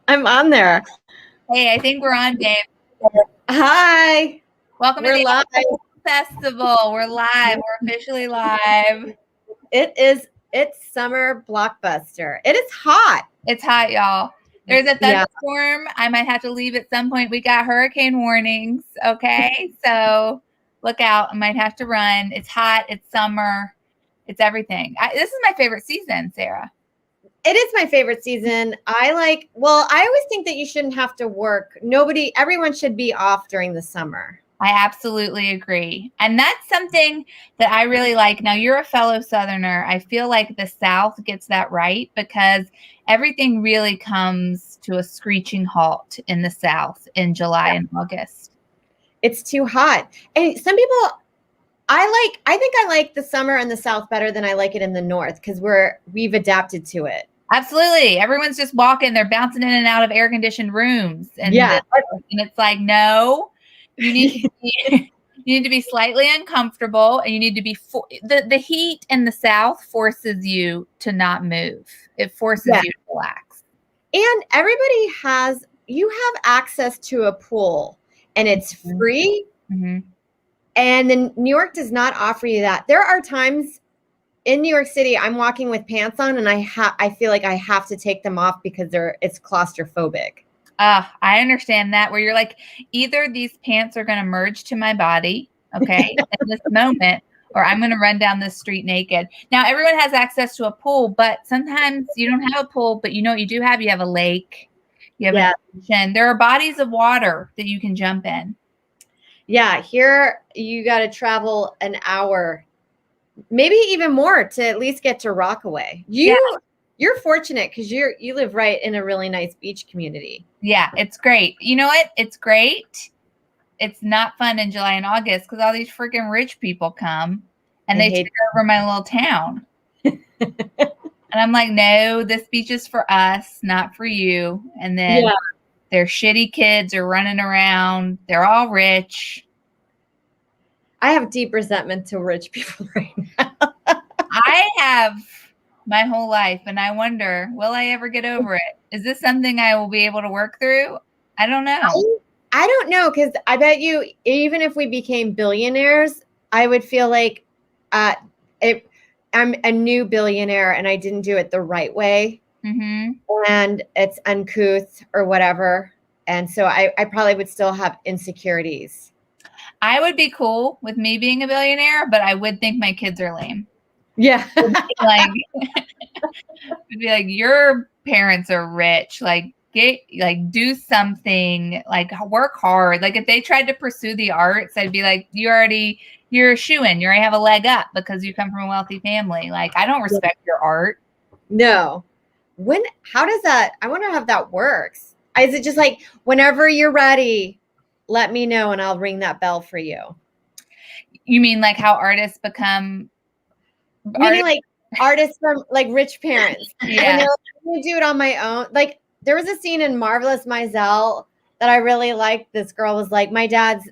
I'm on there. Hey, I think we're on, Dave. Hi. Welcome We're to the live. Apple Festival. We're live. We're officially live. It's summer Blockbuster. It is hot. It's hot, y'all. There's a Yeah. thunderstorm. I might have to leave at some point. We got hurricane warnings. Okay. So look out. I might have to run. It's hot. It's summer. It's everything. This is my favorite season, Sarah. It is my favorite season. I always think that you shouldn't have to work. Everyone should be off during the summer. I absolutely agree. And that's something that I really like. Now, you're a fellow Southerner. I feel like the South gets that right because everything really comes to a screeching halt in the South in July and August. It's too hot. And some people, I think I like the summer in the South better than I like it in the North because we've adapted to it. Absolutely. Everyone's just walking. They're bouncing in and out of air-conditioned rooms. And it's like, no, you need to be slightly uncomfortable, and you need to be the heat in the South forces you to not move. It forces you to relax. And you have access to a pool, and it's free. Mm-hmm. And then New York does not offer you that. There are times in New York City, I'm walking with pants on, and I feel like I have to take them off because it's claustrophobic. I understand that, where you're like, either these pants are going to merge to my body, okay, in this moment, or I'm going to run down this street naked. Now, everyone has access to a pool, but sometimes you don't have a pool, but you know what you do have? You have a lake. You have an ocean. There are bodies of water that you can jump in. Yeah, here you got to travel an hour, maybe even more, to at least get to Rockaway. You're fortunate because you live right in a really nice beach community. Yeah, it's great. You know what? It's great. It's not fun in July and August because all these freaking rich people come and they take over my little town. And I'm like, no, this beach is for us, not for you. And then their shitty kids are running around. They're all rich. I have deep resentment to rich people right now. I have my whole life, and I wonder, will I ever get over it? Is this something I will be able to work through? I don't know. I don't know, because I bet you, even if we became billionaires, I would feel like I'm a new billionaire and I didn't do it the right way. Mm-hmm. And it's uncouth or whatever. And so I probably would still have insecurities. I would be cool with me being a billionaire, but I would think my kids are lame. Yeah. It'd be like, your parents are rich. Like, do something, like work hard. Like if they tried to pursue the arts, I'd be like, you're a shoo-in. You already have a leg up because you come from a wealthy family. Like, I don't respect your art. No. How does that, I wonder how that works. Is it just like, whenever you're ready, let me know and I'll ring that bell for you? You mean like how artists become like artists from like rich parents? Yeah. And they're like, I'm gonna do it on my own. Like, there was a scene in Marvelous Maisel that I really liked. This girl was like, my dad's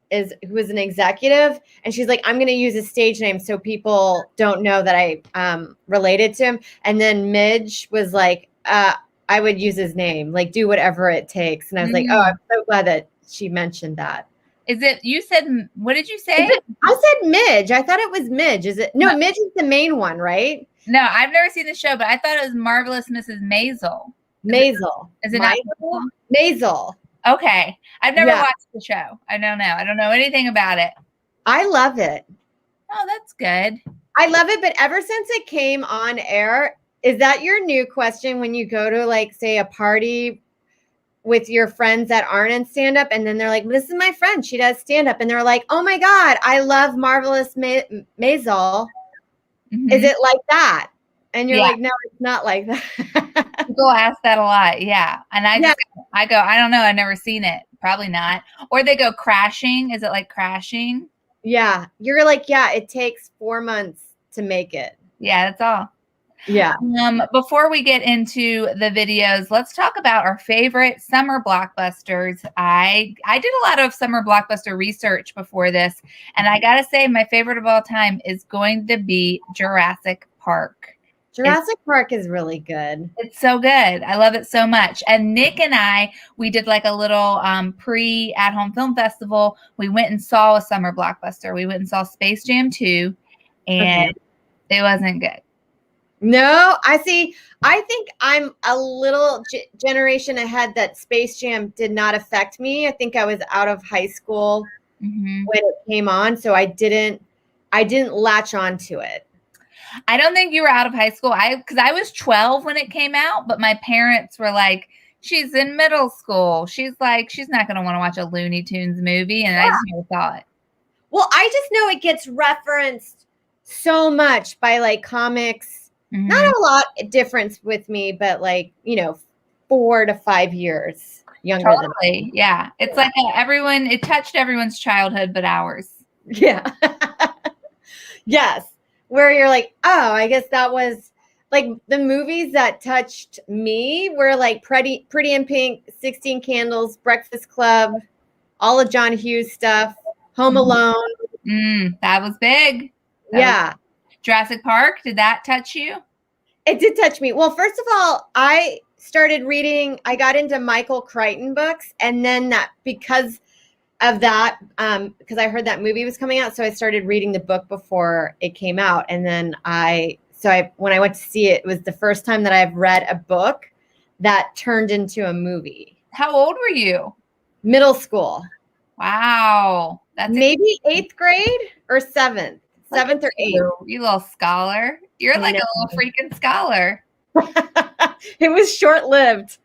who was an executive, and she's like, I'm going to use a stage name so people don't know that I related to him. And then Midge was like, I would use his name, like, do whatever it takes. And I was like, oh, I'm so glad that she mentioned that. Is it, you said, what did you say? I said Midge. I thought it was Midge. Is it? No, Midge is the main one, right? No, I've never seen the show, but I thought it was Marvelous Mrs. Maisel. Maisel. Is it not Maisel? Okay. I've never watched the show. I don't know. I don't know anything about it. I love it. Oh, that's good. I love it. But ever since it came on air, is that your new question when you go to, like, say, a party with your friends that aren't in stand-up, and then they're like, this is my friend, she does stand-up, and they're like, oh my God, I love Marvelous Maisel. Mm-hmm. Is it like that? And you're like, no, it's not like that. People ask that a lot. Yeah. And I go, I don't know. I've never seen it. Probably not. Or they go Crashing. Is it like Crashing? Yeah. You're like, yeah, it takes 4 months to make it. Yeah, that's all. Yeah. Before we get into the videos, let's talk about our favorite summer blockbusters. I did a lot of summer blockbuster research before this, and I gotta say my favorite of all time is going to be Jurassic Park. Jurassic Park is really good. It's so good. I love it so much. And Nick and we did like a little pre-at-home film festival. We went and saw a summer blockbuster. We went and saw Space Jam 2, and it wasn't good. No, I see. I think I'm a little generation ahead that Space Jam did not affect me. I think I was out of high school when it came on, so I didn't latch on to it. I don't think you were out of high school. Because I was 12 when it came out, but my parents were like, she's in middle school. She's not going to want to watch a Looney Tunes movie. And I just never saw it. Well, I just know it gets referenced so much by like comics. Not a lot of difference with me, but 4 to 5 years younger than me. Yeah. It's like it touched everyone's childhood, but ours. Yeah. Yes. Where you're like, oh, I guess that was like the movies that touched me were like Pretty in Pink, 16 Candles, Breakfast Club, all of John Hughes stuff, Home Alone. That was big. Jurassic Park, did that touch you? It did touch me. Well, first of all, I got into Michael Crichton books, and then because of that, because I heard that movie was coming out, so I started reading the book before it came out. And then when I went to see it, it was the first time that I've read a book that turned into a movie. How old were you? Middle school. Wow. That's maybe 8th grade or 7th or 8th. You little scholar. You're like a little freaking scholar. It was short-lived.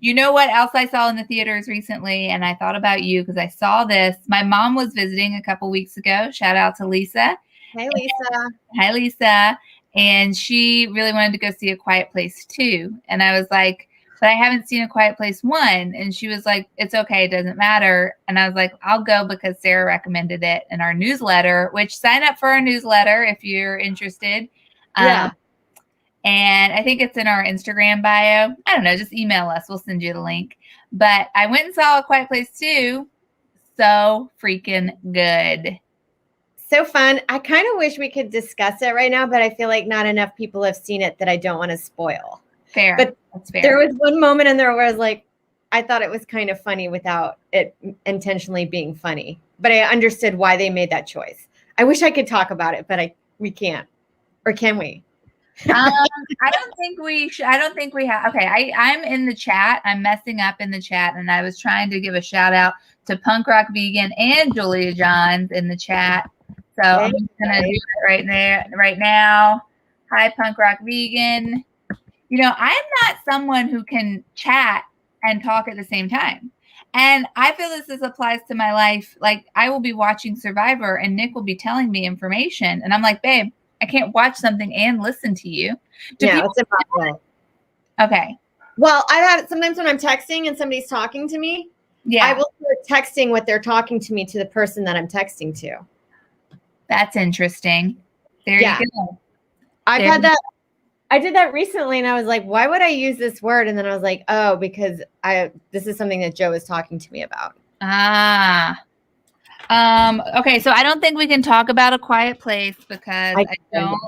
You know what else I saw in the theaters recently? And I thought about you because I saw this. My mom was visiting a couple weeks ago. Shout out to Lisa. Hey, Lisa. Hi, Lisa. And she really wanted to go see A Quiet Place 2. And I was like, but I haven't seen A Quiet Place 1. And she was like, it's okay. It doesn't matter. And I was like, I'll go because Sarah recommended it in our newsletter, which sign up for our newsletter if you're interested. Yeah. And I think it's in our Instagram bio. I don't know. Just email us. We'll send you the link. But I went and saw A Quiet Place 2. So freaking good. So fun. I kind of wish we could discuss it right now, but I feel like not enough people have seen it that I don't want to spoil. Fair. But that's fair. There was one moment in there where I was like, I thought it was kind of funny without it intentionally being funny. But I understood why they made that choice. I wish I could talk about it, but we can't. Or can we? I don't think we should. I don't think we have. Okay, I'm in the chat. I'm messing up in the chat, and I was trying to give a shout out to Punk Rock Vegan and Julia Johns in the chat. So I'm just gonna do it right now. Hi, Punk Rock Vegan. You know, I'm not someone who can chat and talk at the same time. And I feel this applies to my life. Like, I will be watching Survivor and Nick will be telling me information. And I'm like, babe, I can't watch something and listen to you. It's impossible. Okay. Well, I've had sometimes when I'm texting and somebody's talking to me, I will start texting what they're talking to me to the person that I'm texting to. That's interesting. There you go. I've had that. I did that recently and I was like, why would I use this word? And then I was like, oh, because this is something that Joe is talking to me about. Okay, so I don't think we can talk about A Quiet Place because I don't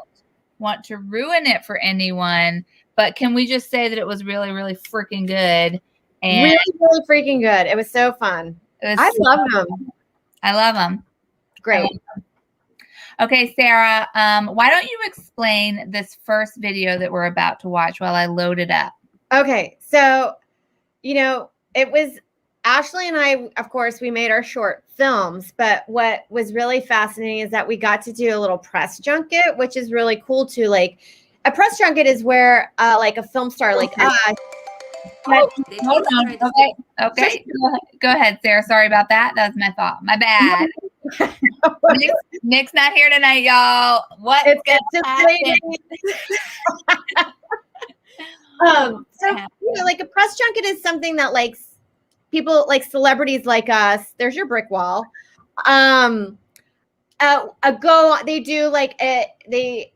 want to ruin it for anyone. But can we just say that it was really, really freaking good? And really, really freaking good. It was so fun. I love them. I love them. Great. Okay, Sarah, why don't you explain this first video that we're about to watch while I load it up? Okay, so, it was Ashley and I, of course, we made our short films, but what was really fascinating is that we got to do a little press junket, which is really cool too. Like, a press junket is where, like, a film star like us. Hold on. Okay. Go ahead, Sarah. Sorry about that. That was my fault. My bad. Nick's not here tonight, y'all. What's happening? So, like, a press junket is something that, like, people, like celebrities like us, there's your brick wall. They do like they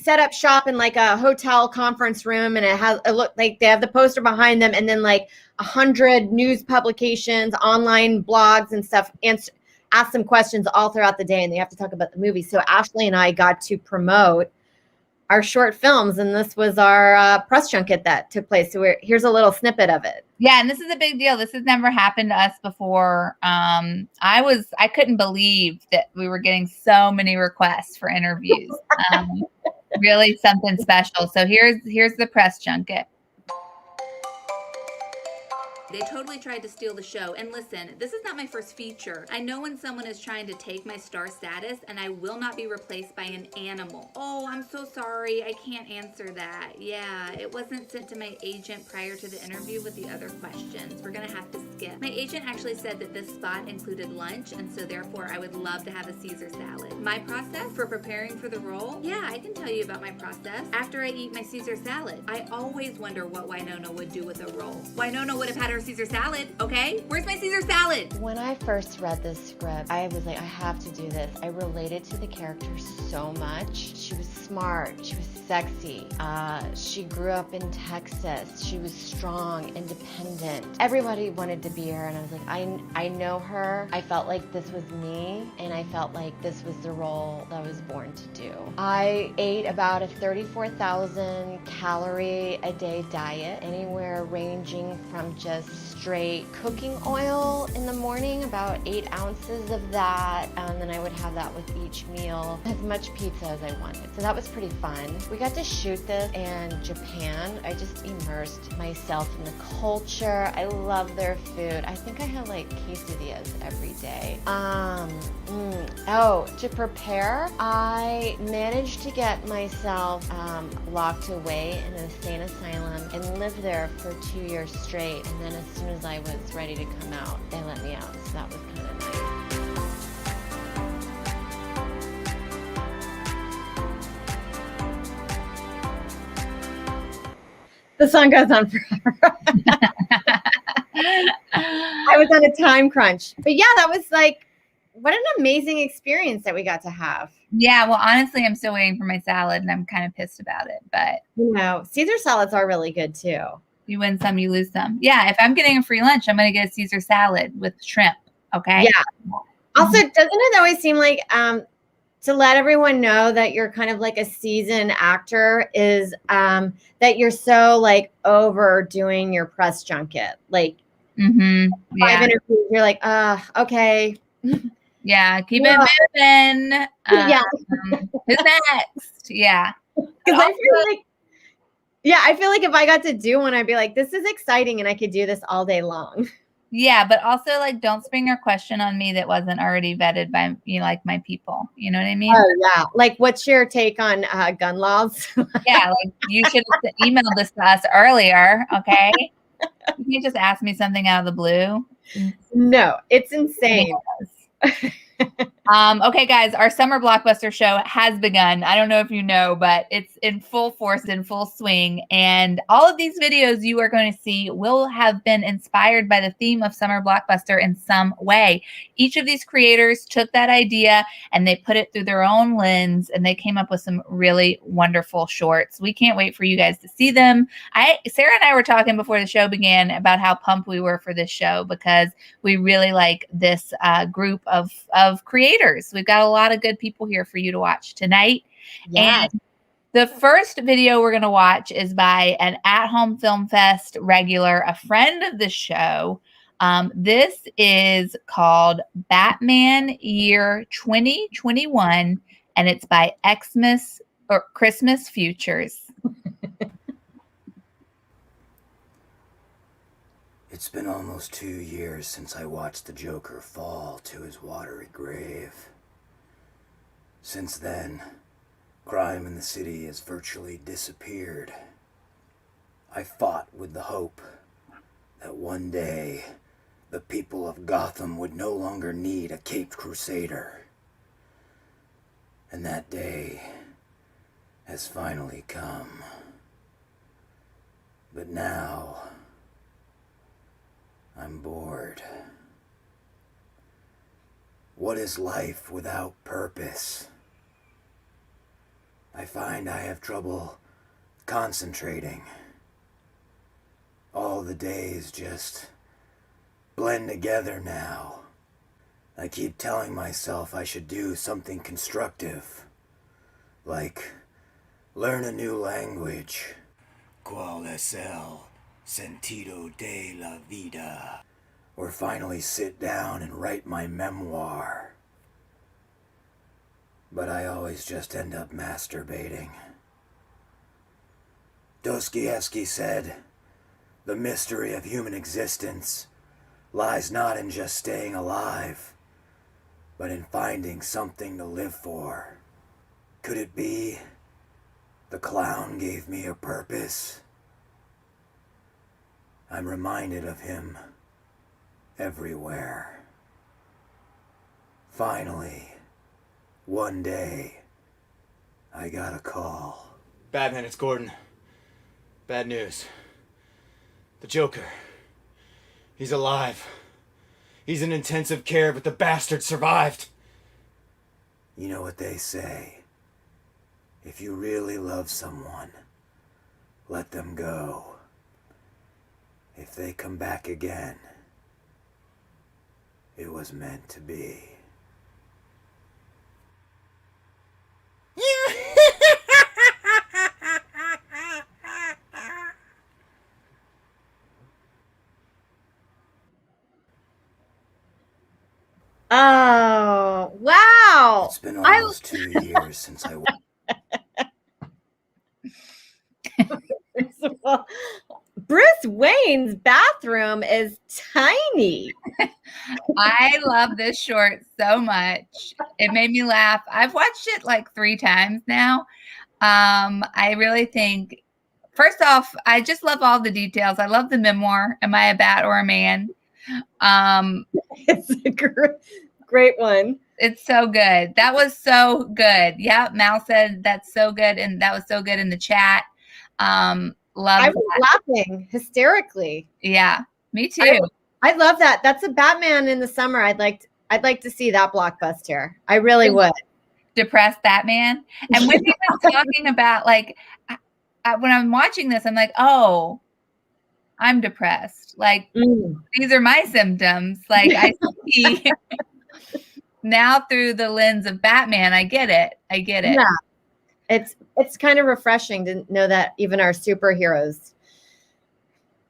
set up shop in like a hotel conference room, and it look like they have the poster behind them, and then like 100 news publications, online blogs and stuff, ask them questions all throughout the day, and they have to talk about the movie. So Ashley and I got to promote our short films, and this was our press junket that took place. So here's a little snippet of it. Yeah, and this is a big deal. This has never happened to us before. I couldn't believe that we were getting so many requests for interviews. Really something special. So here's the press junket. They totally tried to steal the show. And listen, this is not my first feature. I know when someone is trying to take my star status, and I will not be replaced by an animal. Oh, I'm so sorry. I can't answer that. Yeah, it wasn't sent to my agent prior to the interview with the other questions. We're gonna have to skip. My agent actually said that this spot included lunch, and so therefore I would love to have a Caesar salad. My process for preparing for the role? Yeah, I can tell you about my process. After I eat my Caesar salad, I always wonder what Winona would do with a role. Winona would have had her Caesar salad, okay? Where's my Caesar salad? When I first read this script, I was like, I have to do this. I related to the character so much. She was smart. She was sexy. She grew up in Texas. She was strong, independent. Everybody wanted to be her, and I was like, I know her. I felt like this was me, and I felt like this was the role that I was born to do. I ate about a 34,000 calorie a day diet, anywhere ranging from just straight cooking oil in the morning, about 8 ounces of that, and then I would have that with each meal, as much pizza as I wanted. So that was pretty fun. We got to shoot this in Japan. I just immersed myself in the culture. I love their food. I think I had like quesadillas every day. To prepare, I managed to get myself locked away in an insane asylum and lived there for 2 years straight, and then as soon as I was ready to come out, they let me out, so that was kind of nice. The song goes on forever. I was on a time crunch. But yeah, that was like, what an amazing experience that we got to have. Yeah, well, honestly, I'm still waiting for my salad, and I'm kind of pissed about it. But Caesar salads are really good too. You win some, you lose some. Yeah, if I'm getting a free lunch, I'm going to get a Caesar salad with shrimp. Okay. Yeah. Also, doesn't it always seem like to let everyone know that you're kind of like a seasoned actor is that you're so like overdoing your press junket. Like 5 interviews, you're like, okay. Yeah, keep it moving. Who's next? Yeah. Because I feel like if I got to do one, I'd be like, this is exciting and I could do this all day long. Yeah, but also like don't spring your question on me that wasn't already vetted by like my people. You know what I mean? Oh yeah. Like, what's your take on gun laws? Yeah, like you should have emailed this to us earlier. Okay. You can't just ask me something out of the blue. No, it's insane. Okay, guys, our summer blockbuster show has begun. I don't know if you know, but it's in full force, in full swing. And all of these videos you are going to see will have been inspired by the theme of summer blockbuster in some way. Each of these creators took that idea and they put it through their own lens, and they came up with some really wonderful shorts. We can't wait for you guys to see them. Sarah and I were talking before the show began about how pumped we were for this show because we really like this group of creators. We've got a lot of good people here for you to watch tonight. Yes. And the first video we're going to watch is by an at-home film fest regular, a friend of the show. This is called Batman Year 2021, and it's by Xmas or Christmas Futures. It's been almost 2 years since I watched the Joker fall to his watery grave. Since then, crime in the city has virtually disappeared. I fought with the hope that one day the people of Gotham would no longer need a caped crusader. And that day has finally come. But now I'm bored. What is life without purpose? I find I have trouble concentrating. All the days just blend together now. I keep telling myself I should do something constructive, like learn a new language. Qual es el sentido de la vida? Or finally sit down and write my memoir. But I always just end up masturbating. Dostoevsky said, "The mystery of human existence lies not in just staying alive, but in finding something to live for." Could it be the clown gave me a purpose? I'm reminded of him everywhere. Finally, one day, I got a call. Batman, it's Gordon. Bad news. The Joker. He's alive. He's in intensive care, but the bastard survived. You know what they say. If you really love someone, let them go. If they come back again, it was meant to be. Oh, wow. It's been almost 2 years since I... Well, Bruce Wayne's bathroom is tiny. I love this short so much. It made me laugh. I've watched it like 3 times now. I really think, first off, I just love all the details. I love the memoir. Am I a bat or a man? It's a great one. It's so good. That was so good. Yeah, Mal said that's so good, and that was so good in the chat. Love I that. was laughing hysterically. Yeah, me too. I love that. That's a Batman in the summer. I'd like to see that Blockbuster. I really would. Depressed Batman. And when he was talking about like when I'm watching this, I'm like, oh, I'm depressed. Like these are my symptoms. Like I see now through the lens of Batman. I get it. Yeah. It's kind of refreshing to know that even our superheroes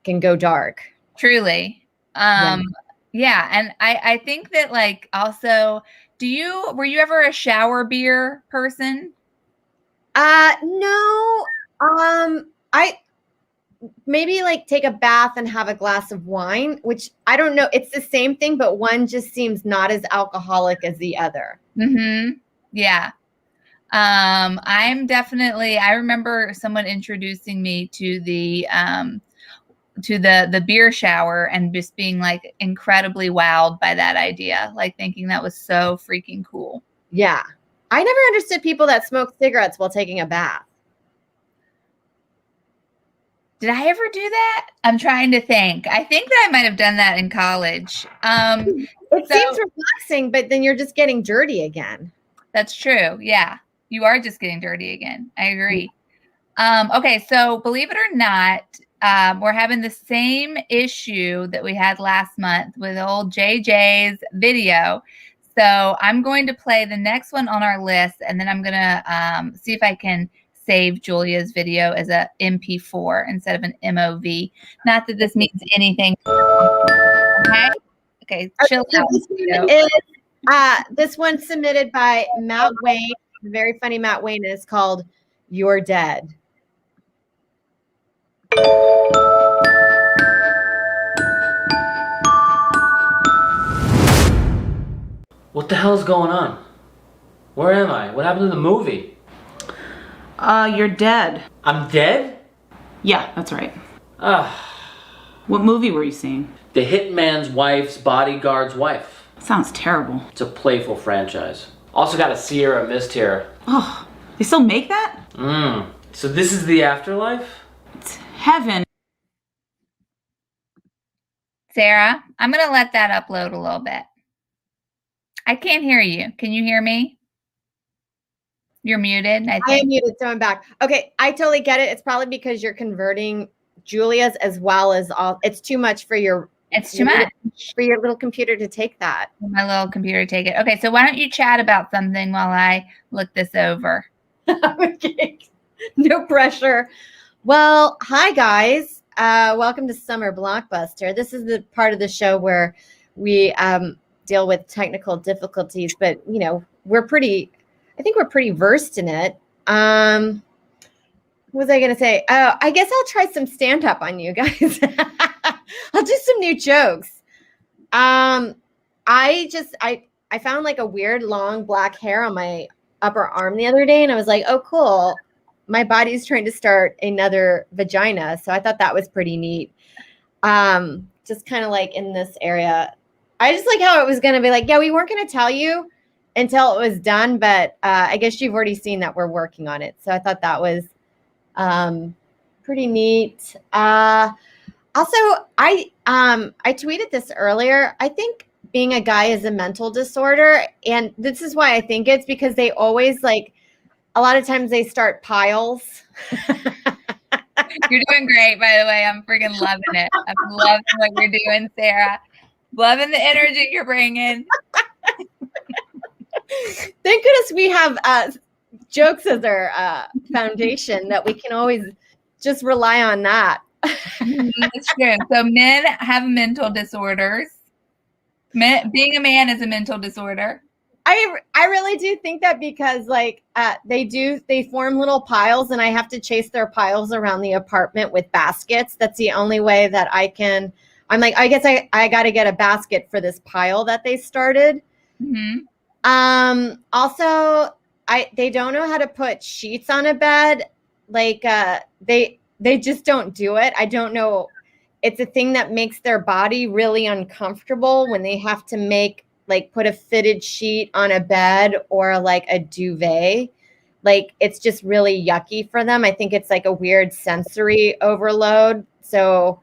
can go dark. Truly. Yeah. And I think that like also, were you ever a shower beer person? No. I maybe like take a bath and have a glass of wine, which I don't know. It's the same thing, but one just seems not as alcoholic as the other. Mm-hmm. Yeah. I remember someone introducing me to the beer shower and just being like incredibly wowed by that idea, like thinking that was so freaking cool. Yeah. I never understood people that smoke cigarettes while taking a bath. Did I ever do that? I'm trying to think. I think that I might have done that in college. It seems relaxing, but then you're just getting dirty again. That's true. Yeah. You are just getting dirty again. I agree. Okay. So believe it or not, we're having the same issue that we had last month with old JJ's video. So I'm going to play the next one on our list, and then I'm going to see if I can save Julia's video as a MP4 instead of an MOV. Not that this means anything. Okay. Chill out. This one's submitted by Matt Wayne. Very funny Matt Wayne. Is called "You're Dead." What the hell's going on? Where am I? What happened to the movie? You're dead. I'm dead? Yeah, that's right. Ah, What movie were you seeing? The Hitman's Wife's Bodyguard's Wife. Sounds terrible. It's a playful franchise. Also got a Sierra Mist here. Oh, they still make that? So this is the afterlife? It's heaven. Sarah, I'm going to let that upload a little bit. I can't hear you. Can you hear me? You're muted. I am muted, so I'm back. Okay, I totally get it. It's probably because you're converting Julia's as well as all. It's too much for your. It's too much for your little computer to take that. My little computer take it. Okay, so why don't you chat about something while I look this over? Okay. No pressure. Well, hi guys. Welcome to Summer Blockbuster. This is the part of the show where we deal with technical difficulties, but you know, I think we're pretty versed in it. What was I going to say? Oh, I guess I'll try some stand up on you guys. I'll do some new jokes. I found like a weird long black hair on my upper arm the other day, and I was like, oh, cool. My body's trying to start another vagina. So I thought that was pretty neat. Just kind of like in this area. I just like how it was going to be like, yeah, we weren't going to tell you until it was done. But I guess you've already seen that we're working on it. So I thought that was pretty neat. Also, I tweeted this earlier. I think being a guy is a mental disorder. And this is why I think it's because they always like, a lot of times they start piles. You're doing great, by the way. I'm freaking loving it. I'm loving what you're doing, Sarah. Loving the energy you're bringing. Thank goodness we have jokes as our foundation that we can always just rely on that. That's true. So men have mental disorders. Being a man is a mental disorder. I really do think that because like they form little piles and I have to chase their piles around the apartment with baskets. That's the only way that I'm like, I guess I got to get a basket for this pile that they started. Mm-hmm. Also they don't know how to put sheets on a bed. Like they just don't do it. I don't know. It's a thing that makes their body really uncomfortable when they have to put a fitted sheet on a bed or like a duvet. Like it's just really yucky for them. I think it's like a weird sensory overload. So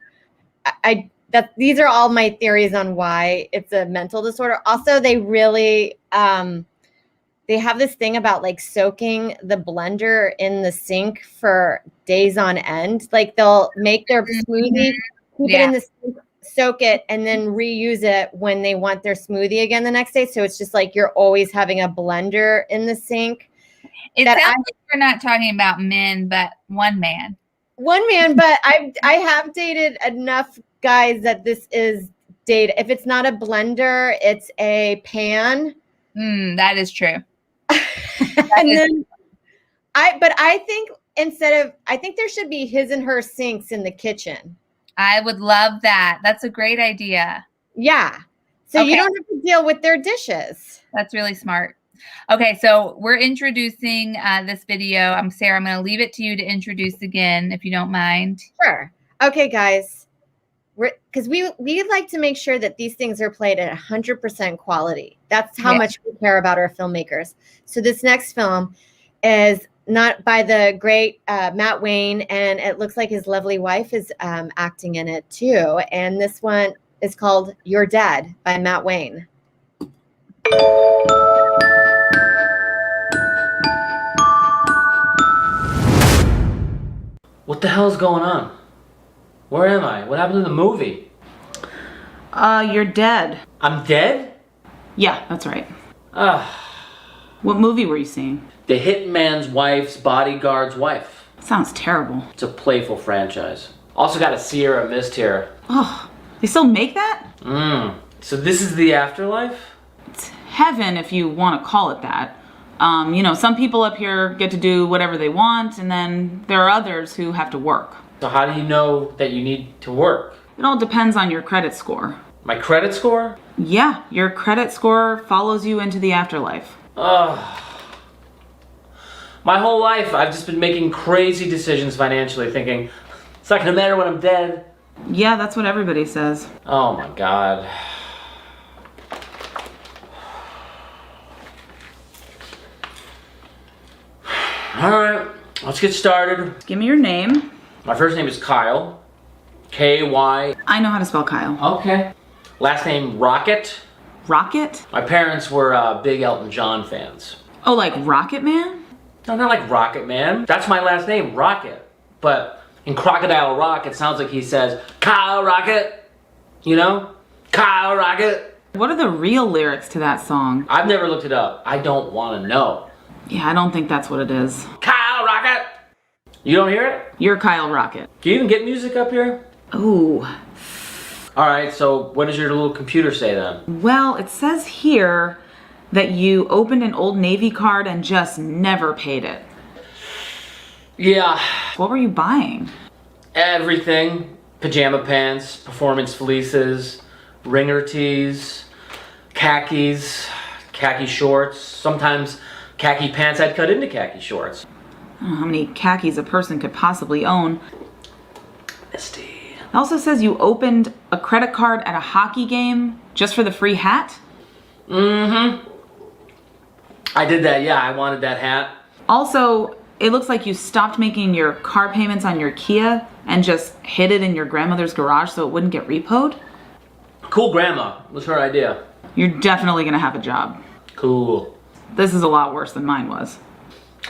these are all my theories on why it's a mental disorder. Also, they really they have this thing about like soaking the blender in the sink for days on end. Like they'll make their smoothie, keep it in the sink, soak it, and then reuse it when they want their smoothie again the next day. So it's just like you're always having a blender in the sink. It sounds like we're not talking about men, but one man. One man, but I have dated enough guys that this is date. If it's not a blender, it's a pan. That is true. I think I think there should be his and her sinks in the kitchen. I would love that. That's a great idea. Yeah. So you don't have to deal with their dishes. That's really smart. Okay, so we're introducing this video. Sarah, I'm going to leave it to you to introduce again, if you don't mind. Sure. Okay, guys. Because we like to make sure that these things are played at 100% quality. That's how much we care about our filmmakers. So this next film is not by the great Matt Wayne, and it looks like his lovely wife is acting in it too. And this one is called You're Dead by Matt Wayne. What the hell's going on? Where am I? What happened to the movie? You're dead. I'm dead? Yeah, that's right. What movie were you seeing? The Hitman's Wife's Bodyguard's Wife. Sounds terrible. It's a playful franchise. Also got a Sierra Mist here. Oh, they still make that? So this is the afterlife? It's heaven if you want to call it that. Some people up here get to do whatever they want, and then there are others who have to work. So how do you know that you need to work? It all depends on your credit score. My credit score? Yeah, your credit score follows you into the afterlife. My whole life, I've just been making crazy decisions financially, thinking, it's not gonna matter when I'm dead. Yeah, that's what everybody says. Oh my God. Alright, let's get started. Give me your name. My first name is Kyle. K-Y. I know how to spell Kyle. Okay. Last name Rocket. Rocket? My parents were big Elton John fans. Oh, like Rocket Man? No, not like Rocket Man. That's my last name, Rocket. But in Crocodile Rock, it sounds like he says, Kyle Rocket. You know? Kyle Rocket. What are the real lyrics to that song? I've never looked it up. I don't want to know. Yeah, I don't think that's what it is. Kyle Rocket. You don't hear it? You're Kyle Rocket. Do you even get music up here? Ooh. All right, so what does your little computer say then? Well, it says here that you opened an Old Navy card and just never paid it. Yeah. What were you buying? Everything. Pajama pants, performance fleeces, ringer tees, khakis, khaki shorts, sometimes khaki pants I'd cut into khaki shorts. I don't know how many khakis a person could possibly own. Misty. It also says you opened a credit card at a hockey game just for the free hat. Mm-hmm. I did that, yeah, I wanted that hat. Also, it looks like you stopped making your car payments on your Kia and just hid it in your grandmother's garage so it wouldn't get repoed. Cool grandma, it was her idea. You're definitely gonna have a job. Cool. This is a lot worse than mine was.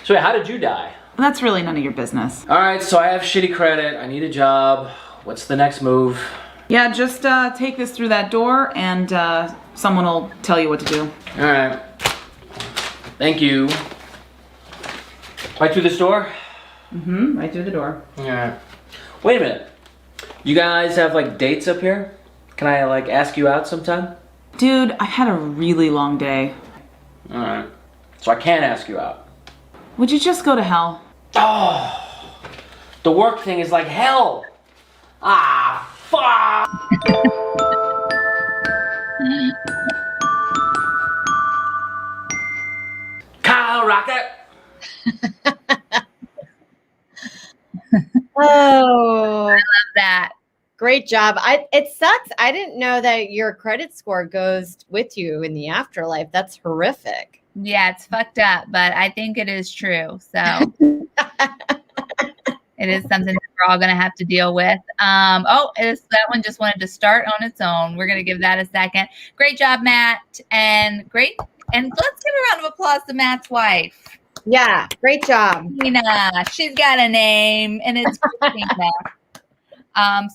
So how did you die? That's really none of your business. All right, so I have shitty credit, I need a job. What's the next move? Yeah, just take this through that door and someone will tell you what to do. All right. Thank you. Right through this door? Mm-hmm, right through the door. All right. Wait a minute. You guys have like dates up here? Can I like ask you out sometime? Dude, I had a really long day. All right. So I can't ask you out. Would you just go to hell? Oh, the work thing is like hell. Ah, fuck. Kyle Rocket. Oh, Love that. great job. It sucks. I didn't know that your credit score goes with you in the afterlife. That's horrific. Yeah, it's fucked up, but I think it is true. So it is something that we're all going to have to deal with. That one just wanted to start on its own. We're going to give that a second. Great job, Matt. And let's give a round of applause to Matt's wife. Yeah, great job. Christina. She's got a name, and it's Christina.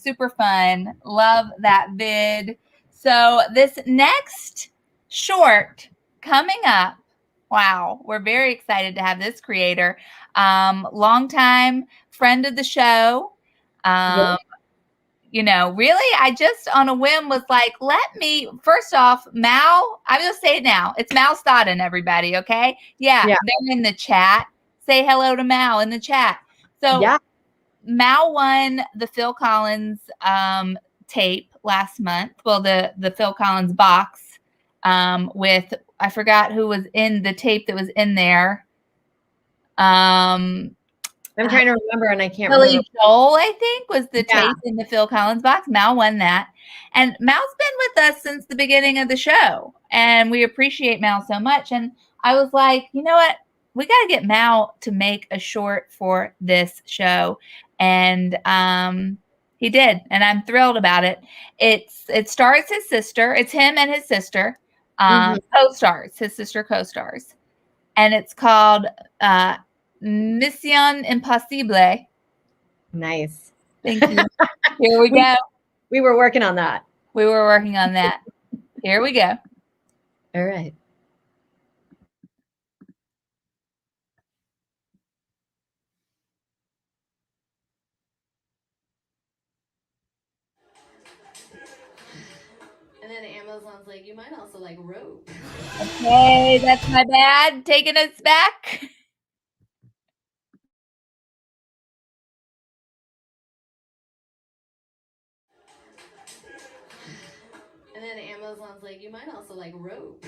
Super fun. Love that vid. So this next short coming up, wow, we're very excited to have this creator. Longtime friend of the show. You know, really, I just on a whim was like, first off, Mal, I will say it now. It's Mal Stodden, everybody, okay? Yeah, they're in the chat. Say hello to Mal in the chat. So yeah. Mal won the Phil Collins tape last month. Well, the Phil Collins box with, I forgot who was in the tape that was in there. I'm trying to remember, and I can't Billy remember. Joel, I think, was the tape in the Phil Collins box. Mal won that. And Mal's been with us since the beginning of the show. And we appreciate Mal so much. And I was like, you know what? We got to get Mal to make a short for this show. And he did. And I'm thrilled about it. It stars his sister. It's him and his sister. Co-stars. His sister co-stars. And it's called Mission Impossible. Nice. Thank you. Here we go. We were working on that. Here we go. All right. And then Amazon's like, you might also like rope. Okay, that's my bad. Taking us back. And then Amazon's like, you might also like rope.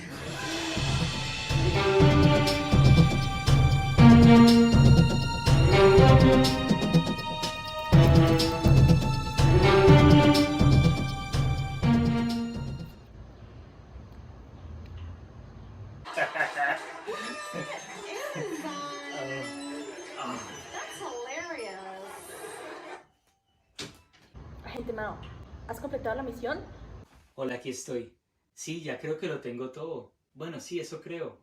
That's hilarious. Agente Mao, ¿has completado la misión? Hola, aquí estoy. Sí, ya creo que lo tengo todo. Bueno, sí, eso creo.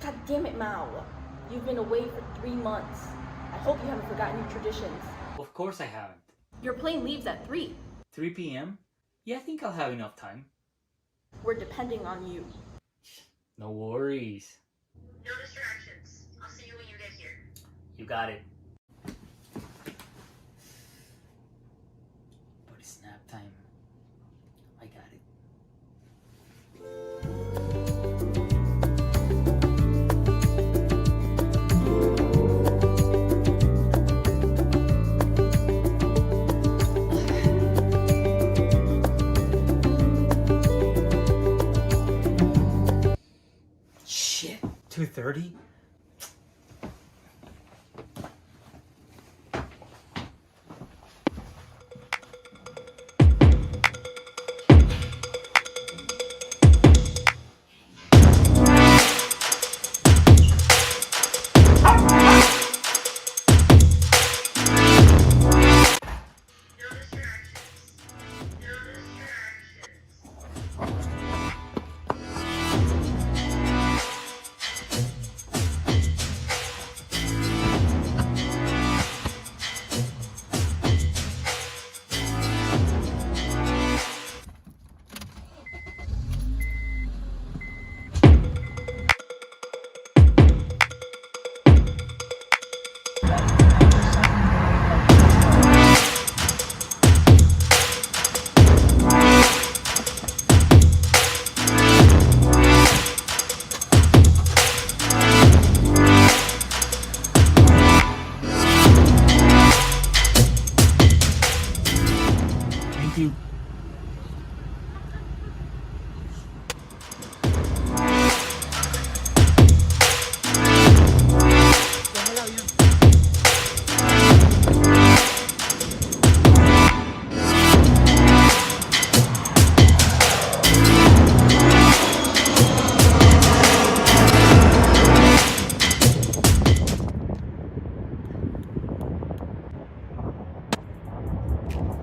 God damn it, Mao. You've been away for 3 months. I hope you haven't forgotten your traditions. Of course I haven't. Your plane leaves at 3. 3 p.m.? Yeah, I think I'll have enough time. We're depending on you. No worries. No distractions. I'll see you when you get here. You got it. It's nap time. I got it. Shit, 2:30? Thank you.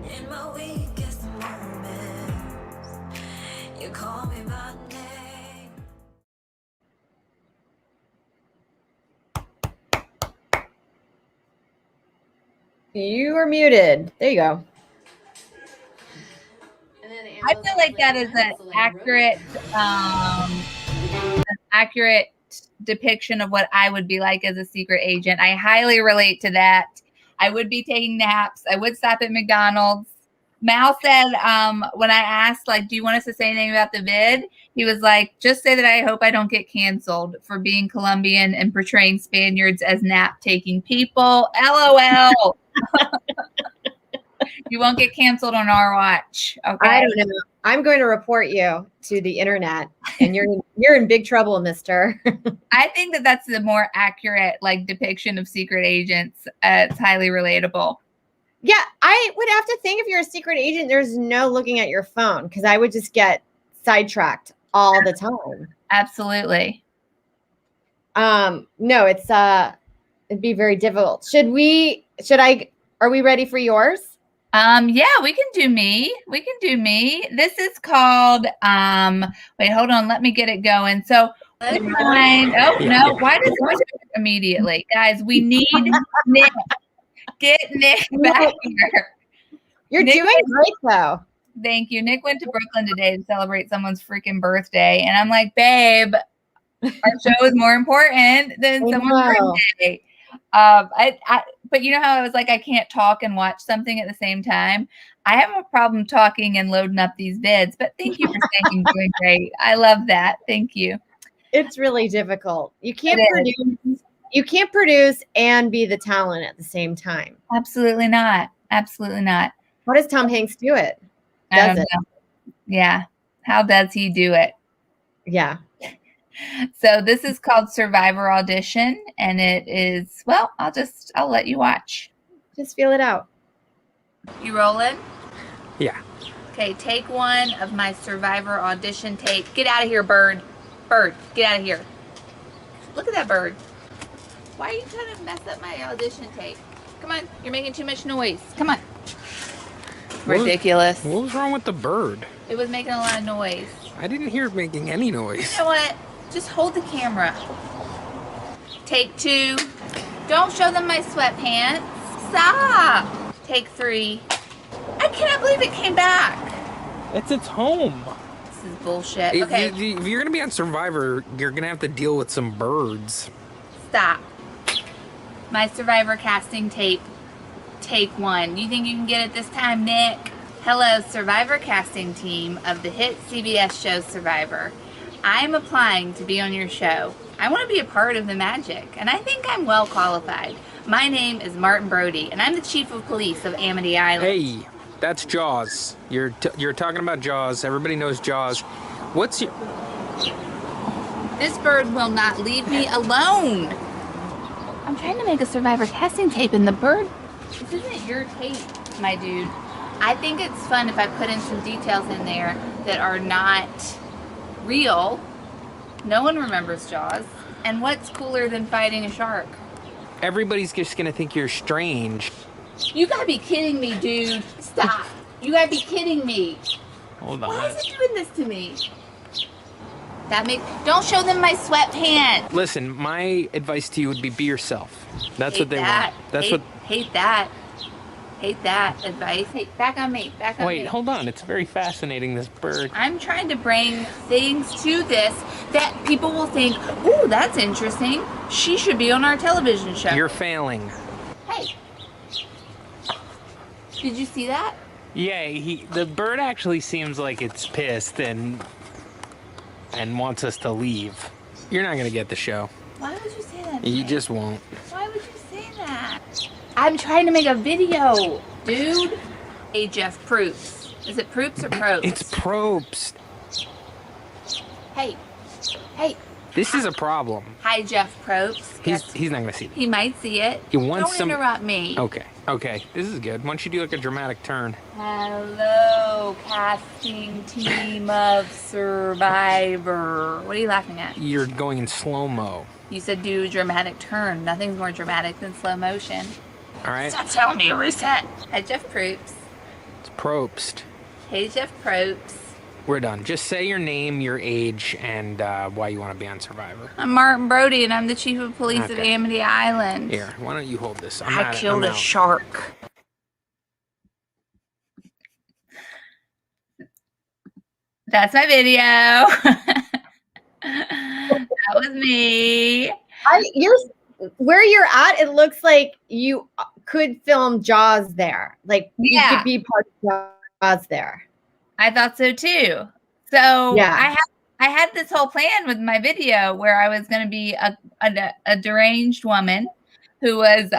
In my weakest moments, you call me by name. You are muted. There you go. I feel like that is an accurate depiction of what I would be like as a secret agent. I highly relate to that. I would be taking naps. I would stop at McDonald's. Mal said, when I asked, like, do you want us to say anything about the vid? He was like, just say that I hope I don't get canceled for being Colombian and portraying Spaniards as nap-taking people. LOL. You won't get canceled on our watch. Okay. I don't know. I'm going to report you to the internet, and you're in big trouble, mister. I think that that's the more accurate like depiction of secret agents. It's highly relatable. Yeah, I would have to think if you're a secret agent, there's no looking at your phone because I would just get sidetracked all the time. Absolutely. No, it'd be very difficult. Are we ready for yours? Yeah, we can do me. This is called wait, hold on, let me get it going. So why does it immediately? Guys, we need Nick. Get Nick back here. You're doing great though. Thank you. Nick went to Brooklyn today to celebrate someone's freaking birthday. And I'm like, babe, our show is more important than someone's birthday. But you know how I was like, I can't talk and watch something at the same time. I have a problem talking and loading up these vids, but thank you for saying you're doing great. I love that. Thank you. It's really difficult. You can't produce and be the talent at the same time. Absolutely not. Absolutely not. How does Tom Hanks do it? I don't know. Yeah. How does he do it? Yeah. So this is called Survivor Audition, and it is, well, I'll let you watch. Just feel it out. You rolling? Yeah. Okay, take one of my Survivor Audition tape. Get out of here, bird. Bird, get out of here. Look at that bird. Why are you trying to mess up my audition tape? Come on, you're making too much noise. Come on. Ridiculous. What was wrong with the bird? It was making a lot of noise. I didn't hear it making any noise. You know what? Just hold the camera. Take two. Don't show them my sweatpants. Stop. Take three. I cannot believe it came back. It's its home. This is bullshit. Okay. If you're going to be on Survivor, you're going to have to deal with some birds. Stop. My Survivor casting tape. Take one. You think you can get it this time, Nick? Hello, Survivor casting team of the hit CBS show Survivor. I'm applying to be on your show. I want to be a part of the magic, and I think I'm well qualified. My name is Martin Brody, and I'm the chief of police of Amity Island. Hey, that's Jaws. You're talking about Jaws. Everybody knows Jaws. What's your... This bird will not leave me alone. I'm trying to make a Survivor casting tape, and the bird... This isn't your tape, my dude. I think it's fun if I put in some details in there that are not real. No one remembers Jaws. And what's cooler than fighting a shark? Everybody's just gonna think you're strange. You gotta be kidding me, dude. Stop. You gotta be kidding me. Hold on. Why is it doing this to me? Don't show them my sweatpants. Listen, my advice to you would be yourself. That's Hate what they that. want. That's Hate that. Hate that advice. Hey, back on me. Back on me. Wait, hold on. It's very fascinating, this bird. I'm trying to bring things to this that people will think, ooh, that's interesting. She should be on our television show. You're failing. Hey. Did you see that? Yeah, the bird actually seems like it's pissed and wants us to leave. You're not gonna get the show. Why would you say that? You just won't. Why would you say that? I'm trying to make a video, dude. Hey, Jeff Proops. Is it Proops or Probst? It's Probst. Hey. Hey. This is a problem. Hi, Jeff Probst. He's not gonna see it. He might see it. Don't interrupt me. Okay. This is good. Why don't you do like a dramatic turn? Hello, casting team of Survivor. What are you laughing at? You're going in slow-mo. You said do a dramatic turn. Nothing's more dramatic than slow motion. All right. Stop telling me to reset. Hi, Jeff Proops. It's Probst. Hey, Jeff Probst. We're done. Just say your name, your age, and why you want to be on Survivor. I'm Martin Brody, and I'm the chief of police of Amity Island. Here, why don't you hold this? I killed a shark. That's my video. That was me. Where you're at, it looks like you could film Jaws there. Like you could be part of Jaws there. I thought so too. So yeah. I had this whole plan with my video where I was going to be a deranged woman who was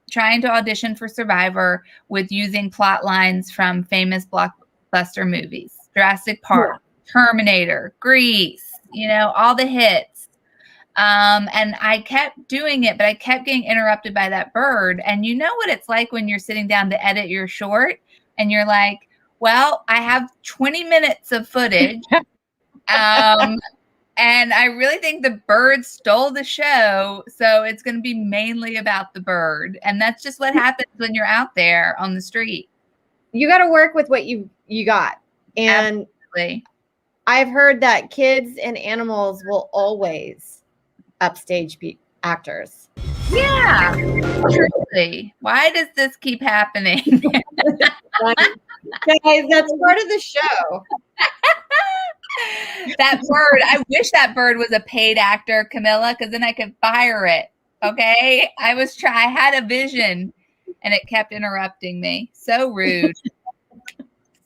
trying to audition for Survivor with using plot lines from famous blockbuster movies. Jurassic Park, Terminator, Grease, all the hits. And I kept doing it, but I kept getting interrupted by that bird. And you know what it's like when you're sitting down to edit your short and you're like, well, I have 20 minutes of footage. And I really think the bird stole the show. So it's going to be mainly about the bird. And that's just what happens when you're out there on the street. You got to work with what you got. And absolutely. I've heard that kids and animals will always upstage actors. Yeah, truly. Why does this keep happening? Guys, that's part of the show. That bird, I wish that bird was a paid actor, Camilla, because then I could fire it. Okay? I had a vision and it kept interrupting me. So rude.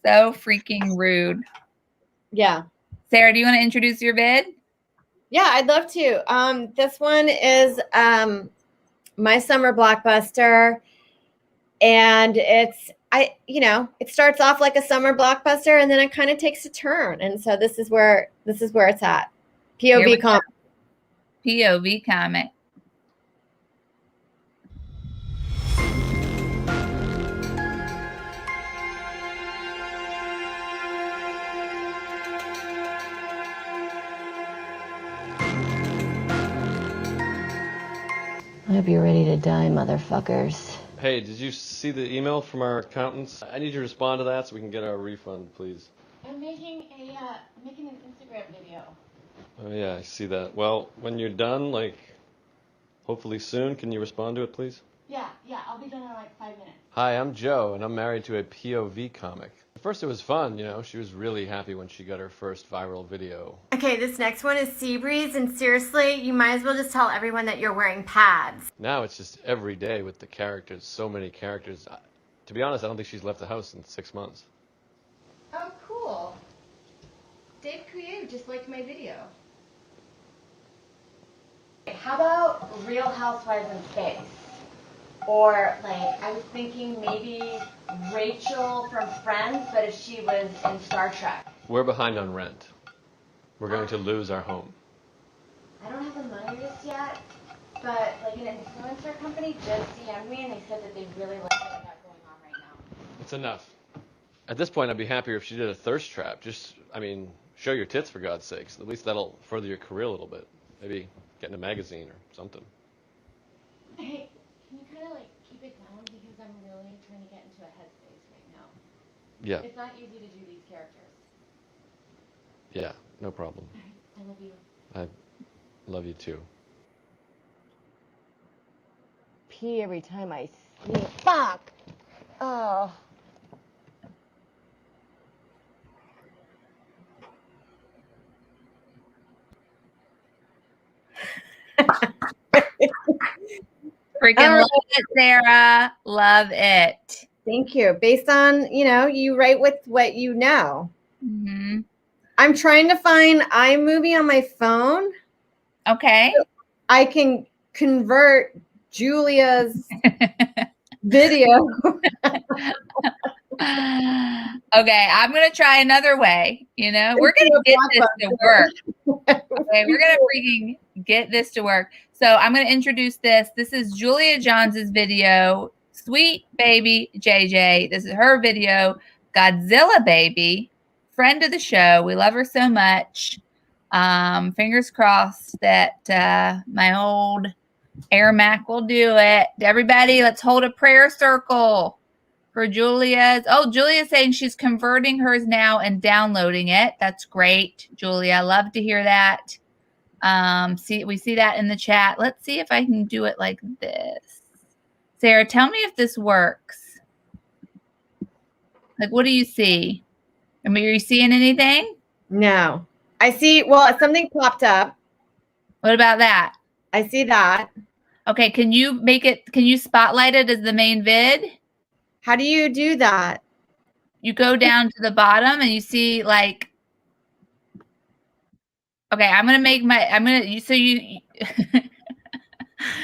So freaking rude. Yeah. Sarah, do you want to introduce your vid? Yeah, I'd love to. This one is my summer blockbuster, and it starts off like a summer blockbuster, and then it kind of takes a turn, and so this is where it's at. POV comic. POV comic. I hope you're ready to die, motherfuckers. Hey, did you see the email from our accountants? I need you to respond to that so we can get our refund, please. I'm making an Instagram video. Oh yeah, I see that. Well, when you're done, hopefully soon, can you respond to it, please? Yeah, I'll be done in 5 minutes. Hi, I'm Joe, and I'm married to a POV comic. At first it was fun, she was really happy when she got her first viral video. Okay, this next one is Seabreeze, and seriously, you might as well just tell everyone that you're wearing pads. Now it's just every day with the characters, so many characters. To be honest, I don't think she's left the house in 6 months. Oh, cool. Dave created just like my video. How about Real Housewives in Space? Or like, I was thinking maybe Rachel from Friends, but if she was in Star Trek. We're behind on rent. We're going to lose our home. I don't have the money just yet, but like an influencer company just DM'd me and they said that they really like what I got going on right now. It's enough. At this point, I'd be happier if she did a thirst trap. Just, I mean, show your tits for God's sakes. At least that'll further your career a little bit. Maybe get in a magazine or something. Hey, can you kind of like keep it down because I'm really trying to get into a headspace right now. Yeah. It's not easy to do these characters. Yeah, no problem. I love you. I love you too. Pee every time I sneeze. Fuck! Oh. Freaking love it, Sarah. Love it. Thank you. Based on, you write with what you know. Mm-hmm. I'm trying to find iMovie on my phone. Okay. So I can convert Julia's video. Okay, I'm going to try another way. We're going to get this to work. Okay, we're going to freaking get this to work. So I'm going to introduce this. This is Julia Johns' video, Sweet Baby JJ. This is her video, Godzilla Baby, friend of the show. We love her so much. Fingers crossed that my old Air Mac will do it. Everybody, let's hold a prayer circle for Julia's. Oh, Julia's saying she's converting hers now and downloading it. That's great, Julia. Love to hear that. We see that in the chat. Let's see if I can do it like this. Sarah, tell me if this works. Like, what do you see? I mean, are you seeing anything? No. I see, something popped up. What about that? I see that. Okay, can you spotlight it as the main vid? How do you do that? You go down to the bottom and you see like, okay,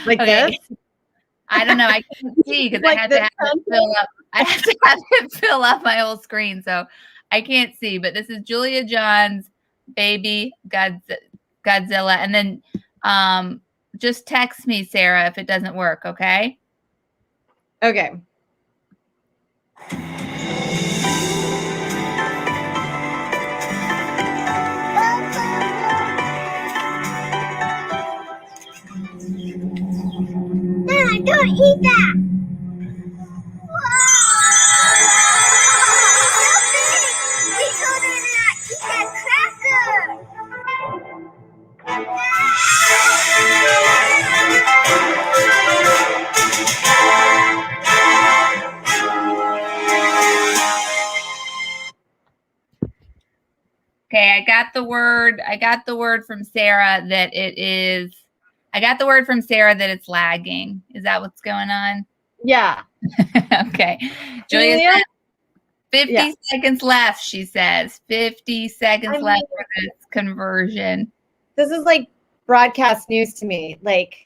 like okay. this? I don't know. I can't see because I have to have it fill up. I have to have it fill up my whole screen. So I can't see, but this is Julia Johns, Baby Godzilla. And then just text me, Sarah, if it doesn't work. Okay. Okay. Dad, don't eat that! We told her to not eat that cracker! Okay, I got the word from Sarah that it's lagging. Is that what's going on? Yeah. Okay. Julia said 50 seconds left, she says. 50 seconds left for this conversion. This is like broadcast news to me. Like,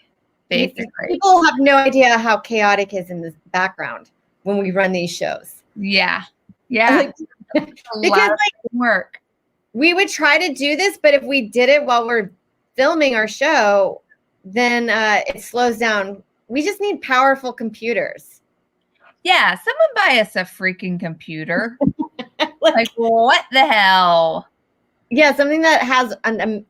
basically. People have no idea how chaotic is in the background when we run these shows. Yeah. Yeah. Because like work. We would try to do this, but if we did it while we're filming our show, then it slows down. We just need powerful computers. Yeah, someone buy us a freaking computer. like what the hell? Yeah, something that has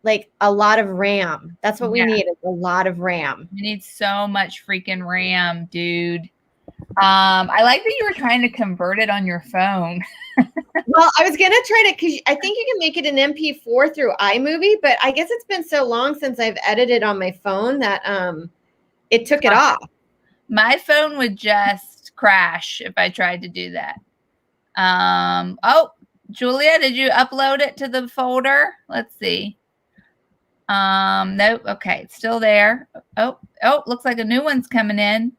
like a lot of RAM. That's what we need, is a lot of RAM. We need so much freaking RAM, dude. I like that you were trying to convert it on your phone. Well, I was gonna try to, because I think you can make it an MP4 through iMovie, but I guess it's been so long since I've edited on my phone that it took it off. My phone would just crash if I tried to do that. Oh, Julia, did you upload it to the folder? Let's see. Nope. Okay, it's still there. Oh, looks like a new one's coming in.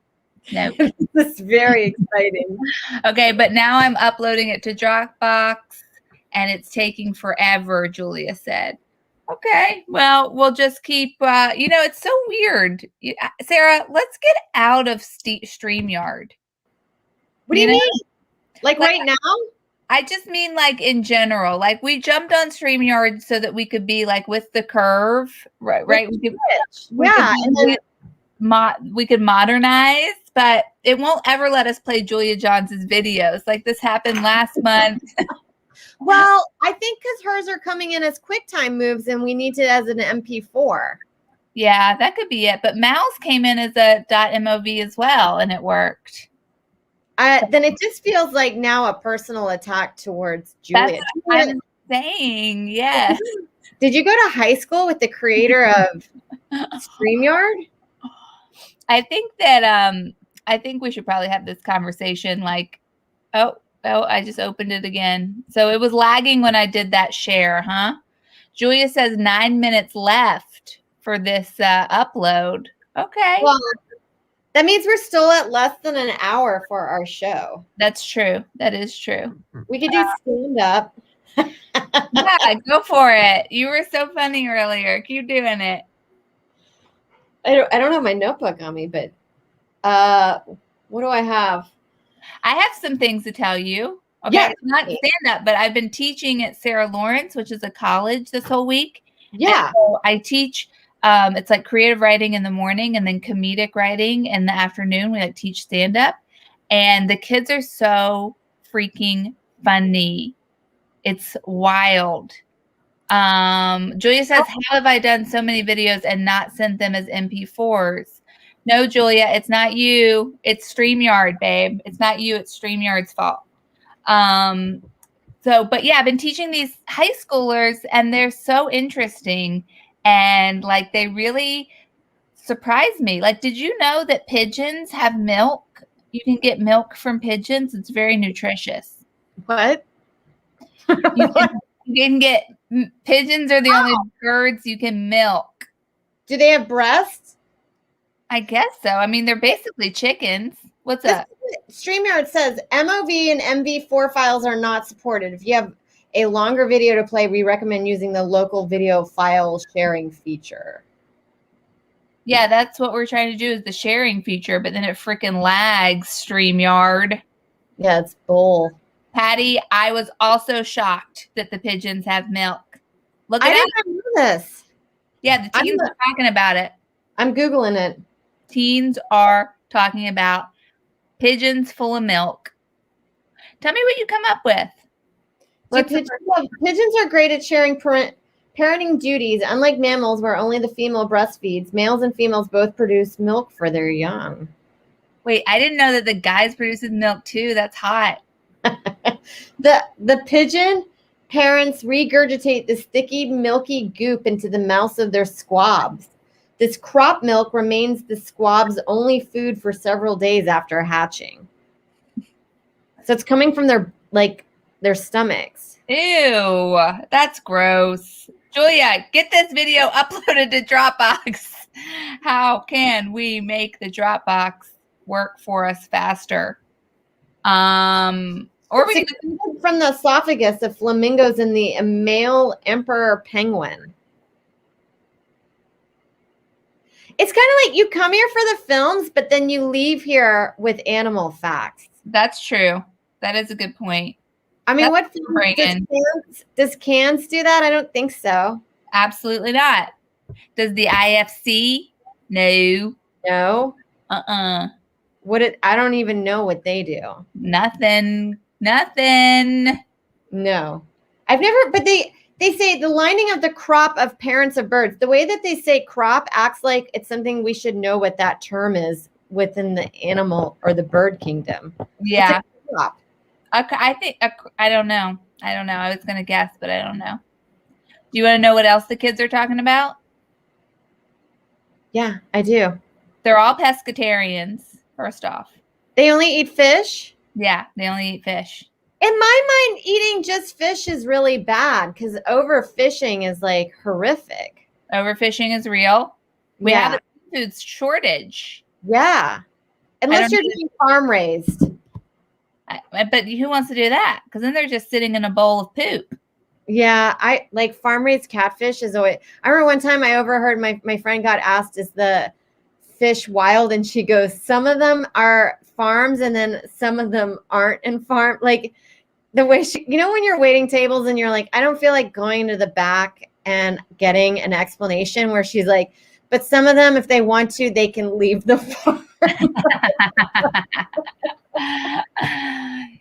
No. This is very exciting. Okay, but now I'm uploading it to Dropbox. and it's taking forever, Julia said. Okay, well, we'll just keep, it's so weird. Sarah, let's get out of StreamYard. What do you mean? Like right now? I just mean like in general. Like we jumped on StreamYard so that we could be like with the curve, right? We could, we could modernize, but it won't ever let us play Julia Johns' videos. Like this happened last month. Well, I think because hers are coming in as QuickTime moves and we need it as an MP4. Yeah, that could be it. But Mal's came in as a .mov as well, and it worked. Then it just feels like now a personal attack towards Julia. That's what I'm saying, yes. Did you go to high school with the creator of StreamYard? I think that I think we should probably have this conversation like, oh, I just opened it again. So it was lagging when I did that share, huh? Julia says 9 minutes left for this upload. Okay. Well, that means we're still at less than an hour for our show. That's true. That is true. We could do stand up. Yeah, go for it. You were so funny earlier. Keep doing it. I don't have my notebook on me, but what do I have? I have some things to tell you. Okay, yeah, it's not stand up, but I've been teaching at Sarah Lawrence, which is a college, this whole week. Yeah, so I teach. It's like creative writing in the morning and then comedic writing in the afternoon. We like teach stand up, and the kids are so freaking funny. It's wild. Julia says, how have I done so many videos and not sent them as MP4s? No, Julia, it's not you. It's StreamYard, babe. It's not you. It's StreamYard's fault. But yeah, I've been teaching these high schoolers and they're so interesting and like they really surprise me. Like, did you know that pigeons have milk? You can get milk from pigeons. It's very nutritious. What? You can get pigeons are the only birds you can milk. Do they have breasts? I guess so. I mean, they're basically chickens. What's up? StreamYard says MOV and MV4 files are not supported. If you have a longer video to play, we recommend using the local video file sharing feature. Yeah, that's what we're trying to do is the sharing feature, but then it freaking lags StreamYard. Yeah, it's bull. Patty, I was also shocked that the pigeons have milk. Look at I didn't know this. Yeah, the teens are talking about it. I'm Googling it. Teens are talking about pigeons full of milk. Tell me what you come up with. Pigeons are great at sharing parenting duties. Unlike mammals, where only the female breastfeeds, males and females both produce milk for their young. Wait, I didn't know that the guys produces milk too. That's hot. The pigeon parents regurgitate this sticky, milky goop into the mouths of their squabs. This crop milk remains the squab's only food for several days after hatching. So it's coming from their stomachs. Ew, that's gross. Julia, get this video uploaded to Dropbox. How can we make the Dropbox work for us faster? Or we can from the esophagus of flamingos and the male emperor penguin. It's kind of like you come here for the films, but then you leave here with animal facts. That's true. That is a good point. I mean, does Cans do that? I don't think so. Absolutely not. Does the IFC? No. No. I don't even know what they do. Nothing. No. I've never, but they say the lining of the crop of parents of birds. The way that they say crop acts like it's something we should know what that term is within the animal or the bird kingdom. Yeah. It's a crop. I don't know. I was going to guess, but I don't know. Do you want to know what else the kids are talking about? Yeah, I do. They're all pescatarians, first off. They only eat fish? Yeah, they only eat fish. In my mind, eating just fish is really bad because overfishing is like horrific. Overfishing is real. We have a food shortage. Yeah. Unless you're doing farm raised. But who wants to do that? Because then they're just sitting in a bowl of poop. Yeah, I like farm raised catfish is always. I remember one time I overheard my friend got asked, "Is the fish wild?" And she goes, "Some of them are farms, and then some of them aren't in farm." Like the way she, when you're waiting tables and you're like, I don't feel like going to the back and getting an explanation where she's like, but some of them, if they want to, they can leave the farm.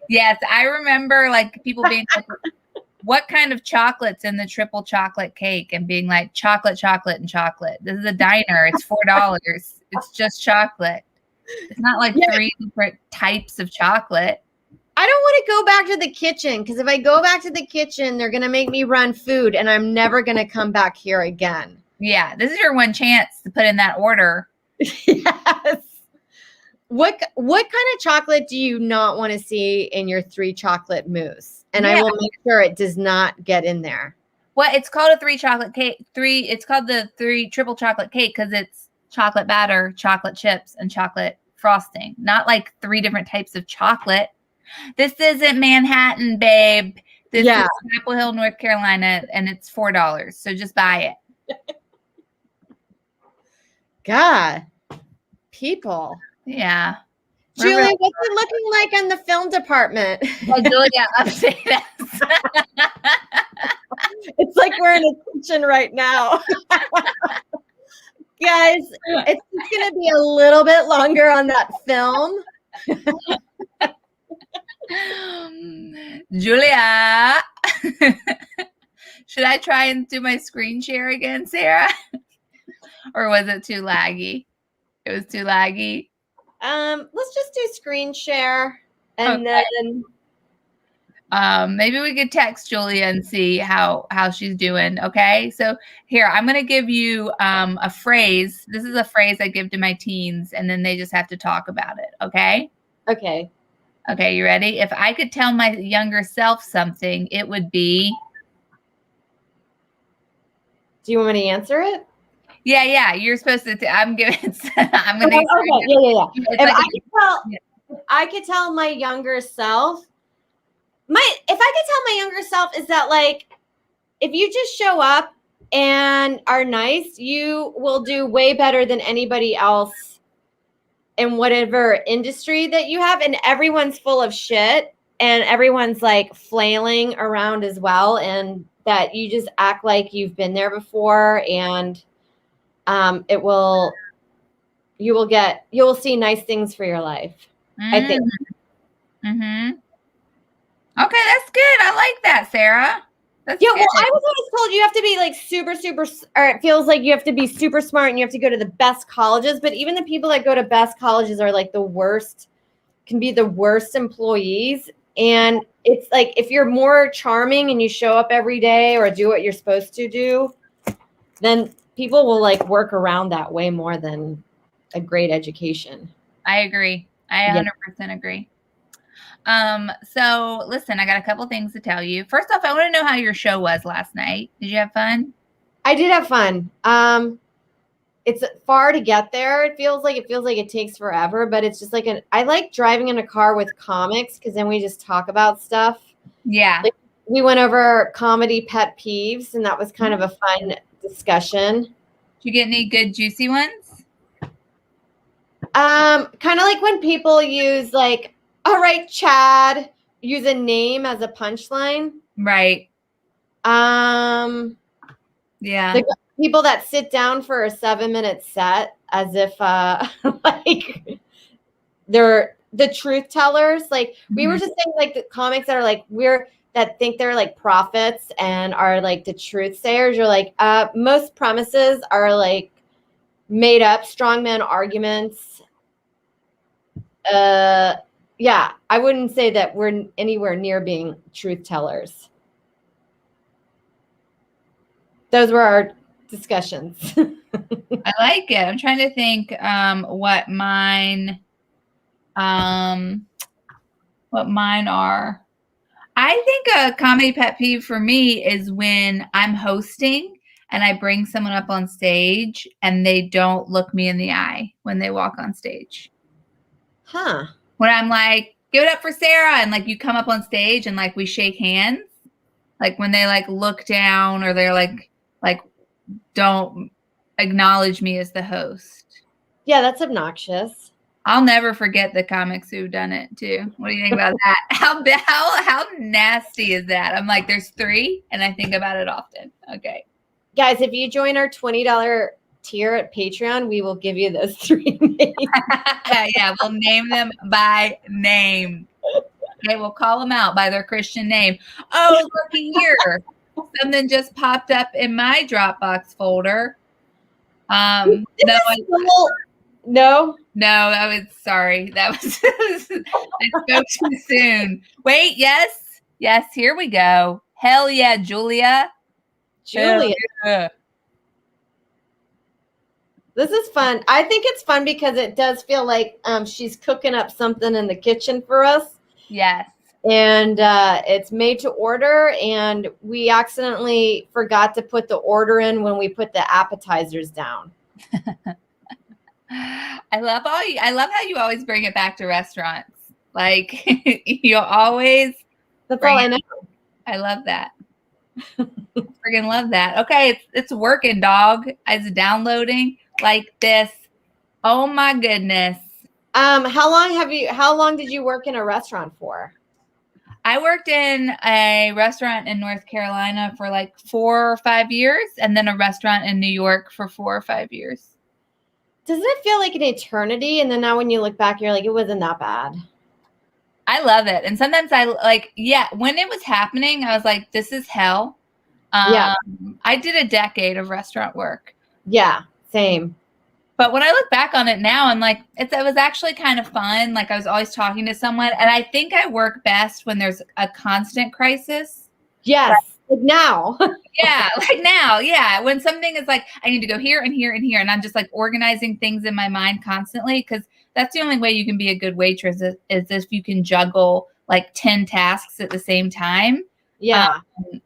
Yes, I remember like people being like, what kind of chocolate's in the triple chocolate cake? And being like, chocolate, chocolate, and chocolate. This is a diner. It's $4. It's just chocolate. It's not like 3 different types of chocolate. I don't want to go back to the kitchen because if I go back to the kitchen, they're going to make me run food and I'm never going to come back here again. Yeah, this is your one chance to put in that order. Yes. What kind of chocolate do you not want to see in your 3 chocolate mousse? And I will make sure it does not get in there. Well, it's called a 3 chocolate cake. It's called the 3 triple chocolate cake because it's chocolate batter, chocolate chips, and chocolate frosting. Not like 3 different types of chocolate. This isn't Manhattan, babe. This is Chapel Hill, North Carolina, and it's $4. So just buy it. God, people. Yeah. Julie, what's it looking like in the film department? Well, Julia, update us. It's like we're in a kitchen right now. Guys, it's going to be a little bit longer on that film. Julia. Should I try and do my screen share again, Sarah? Or was it too laggy? It was too laggy. Let's just do screen share and then maybe we could text Julia and see how she's doing. Okay. So here, I'm going to give you a phrase. This is a phrase I give to my teens and then they just have to talk about it. Okay. Okay. Okay. You ready? If I could tell my younger self something, it would be. Do you want me to answer it? Yeah. You're supposed to. I'm giving. I'm going to. Okay. Yeah. If I could tell my younger self, if I could tell my younger self is that like, if you just show up and are nice, you will do way better than anybody else in whatever industry that you have. And everyone's full of shit and everyone's like flailing around as well. And that you just act like you've been there before and you will see nice things for your life. I think. Mm-hmm. Okay, that's good. I like that, Sarah. That's good. Well, I was always told you have to be like super, or it feels like you have to be super smart and you have to go to the best colleges. But even the people that go to best colleges are like can be the worst employees. And it's like, if you're more charming and you show up every day or do what you're supposed to do, then people will like work around that way more than a great education. I agree. I 100% agree. So listen, I got a couple things to tell you. First off, I want to know how your show was last night. Did you have fun? I did have fun. It's far to get there. It feels like it takes forever, but it's just like I like driving in a car with comics because then we just talk about stuff. Yeah. Like, we went over comedy pet peeves and that was kind of a fun discussion. Did you get any good juicy ones? Kind of like when people use like, all right, Chad, use a name as a punchline. Right. Yeah. The people that sit down for a 7-minute set as if like they're the truth tellers. Like we were just saying like the comics that are like that think they're like prophets and are like the truth sayers. You're like, most premises are like made up strongman arguments. Yeah, I wouldn't say that we're anywhere near being truth tellers. Those were our discussions. I like it. I'm trying to think what mine are. I think a comedy pet peeve for me is when I'm hosting and I bring someone up on stage and they don't look me in the eye when they walk on stage. Huh. When I'm like, give it up for Sarah, and like you come up on stage and like we shake hands Like when they like look down or they're like don't acknowledge me as the host. Yeah, that's obnoxious. I'll never forget the comics who've done it too. What do you think about that? How nasty is that? I'm like, there's 3, and I think about it often. Okay. Guys, if you join our $20 tier at Patreon, we will give you those 3 names. Yeah, we'll name them by name. Okay, we'll call them out by their Christian name. Oh, looky here. Something just popped up in my Dropbox folder. No, that was sorry. That was I spoke too soon. Wait, yes, here we go. Hell yeah, Julia. Julia. Yeah. This is fun. I think it's fun because it does feel like she's cooking up something in the kitchen for us. Yes. And it's made to order, and we accidentally forgot to put the order in when we put the appetizers down. I love how you always bring it back to restaurants. Like you always. That's all I know. I love that. Friggin' love that. Okay, it's working, dog. It's downloading like this. Oh my goodness. How long did you work in a restaurant for? I worked in a restaurant in North Carolina for like 4 or 5 years, and then a restaurant in New York for 4 or 5 years. Doesn't it feel like an eternity? And then now when you look back, you're like, it wasn't that bad. I love it. And sometimes I like, yeah, when it was happening, I was like, this is hell. Yeah. I did a decade of restaurant work. Yeah, same. But when I look back on it now, I'm like, it was actually kind of fun. Like I was always talking to someone. And I think I work best when there's a constant crisis. Yes. Like now. Yeah, like now. Yeah. When something is like, I need to go here and here and here. And I'm just like organizing things in my mind constantly. Because that's the only way you can be a good waitress is if you can juggle like 10 tasks at the same time. Yeah.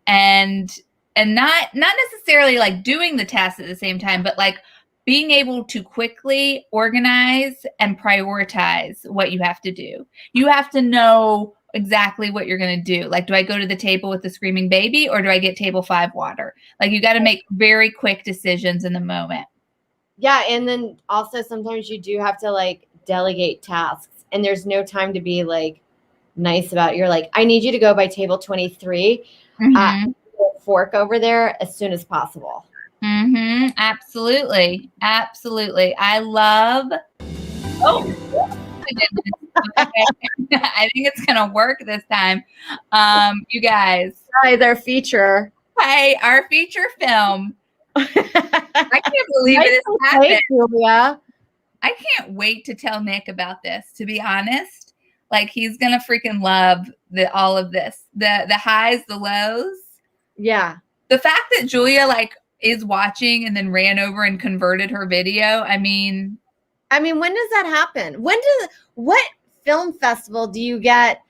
And not necessarily like doing the tasks at the same time, but like being able to quickly organize and prioritize what you have to do. You have to know exactly what you're going to do. Like, do I go to the table with the screaming baby or do I get table 5 water? Like you got to make very quick decisions in the moment. Yeah. And then also sometimes you do have to like delegate tasks, and there's no time to be like nice about it. You're like, I need you to go by table 23, fork over there as soon as possible. Absolutely. I love. Oh, my goodness. Okay. I think it's gonna work this time. You guys. Hi, their feature. Hi, our feature film. I can't believe it has happened. Julia. I can't wait to tell Nick about this, to be honest. Like he's gonna freaking love all of this. The highs, the lows. Yeah. The fact that Julia like is watching and then ran over and converted her video. I mean, when does that happen? What film festival do you get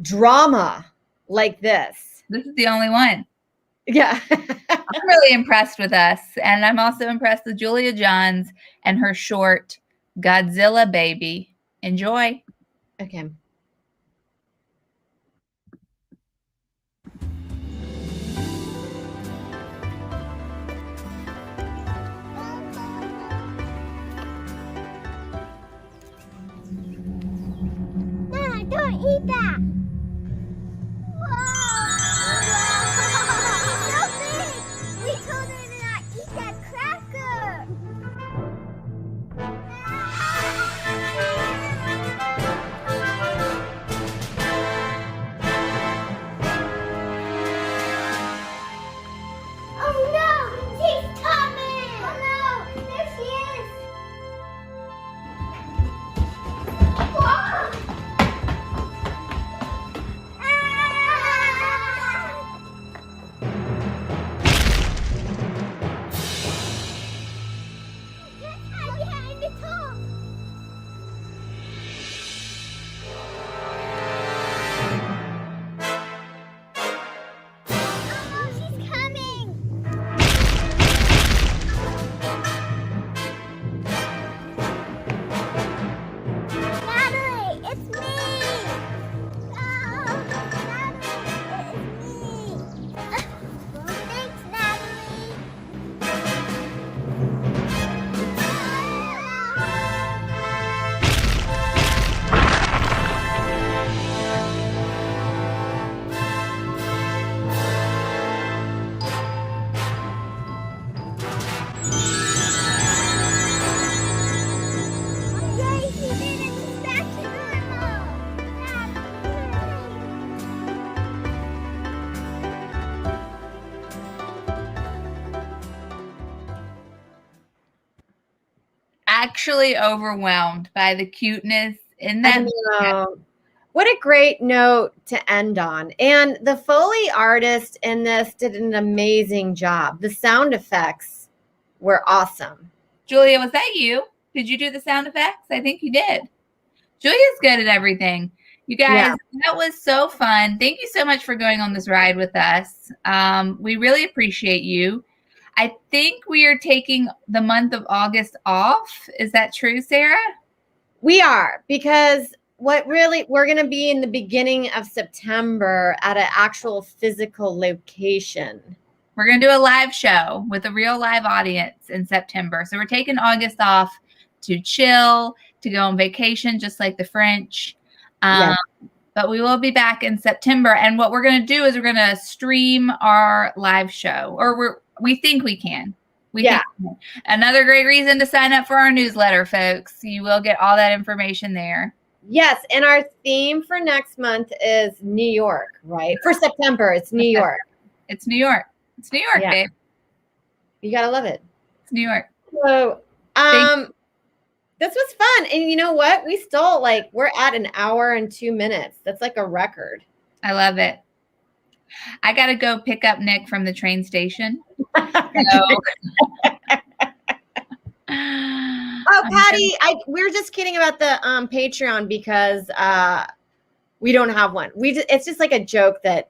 drama like this? This is the only one. Yeah. I'm really impressed with us. And I'm also impressed with Julia Johns and her short Godzilla Baby. Enjoy. Okay. Nana, don't eat that! We told her to not eat that cracker! Oh no! She's coming! Oh no! There she is! Whoa! actually overwhelmed by the cuteness in that. I know. What a great note to end on. And the Foley artist in this did an amazing job. The sound effects were awesome. Julia, was that you? Did you do the sound effects? I think you did. Julia's good at everything. You guys, that was so fun. Thank you so much for going on this ride with us. We really appreciate you. I think we are taking the month of August off. Is that true, Sarah? We are, because we're going to be in the beginning of September at an actual physical location. We're going to do a live show with a real live audience in September. So we're taking August off to chill, to go on vacation, just like the French. But we will be back in September. And what we're going to do is we're going to stream our live show, or we think we can. We think we can. Another great reason to sign up for our newsletter, folks. You will get all that information there. Yes. And our theme for next month is New York, right? For September, it's New York. It's New York. It's New York, babe. You got to love it. It's New York. So, this was fun. And you know what? We still we're at an hour and 2 minutes. That's like a record. I love it. I got to go pick up Nick from the train station. Oh, Patty, we're just kidding about the Patreon because we don't have one. It's just like a joke that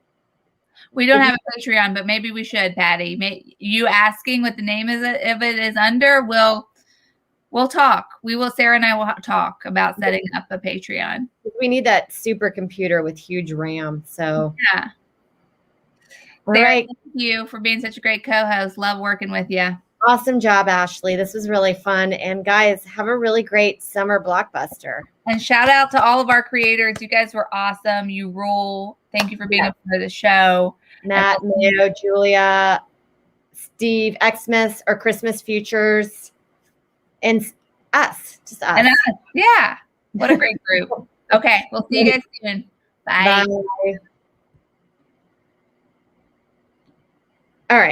we don't have a Patreon, but maybe we should, Patty. You asking what the name is if it is under, we'll talk. Sarah and I will talk about setting up a Patreon. We need that supercomputer with huge RAM. So yeah. Sarah, thank you for being such a great co-host. Love working with you. Awesome job, Ashley. This was really fun. And guys, have a really great summer Blockbuster. And shout out to all of our creators. You guys were awesome. You rule. Thank you for being a part of the show. Matt, Mayo, Julia, Steve, Xmas or Christmas Futures, and us. Just us. And us. Yeah. What a great group. Okay. We'll see you guys soon. Bye. Bye.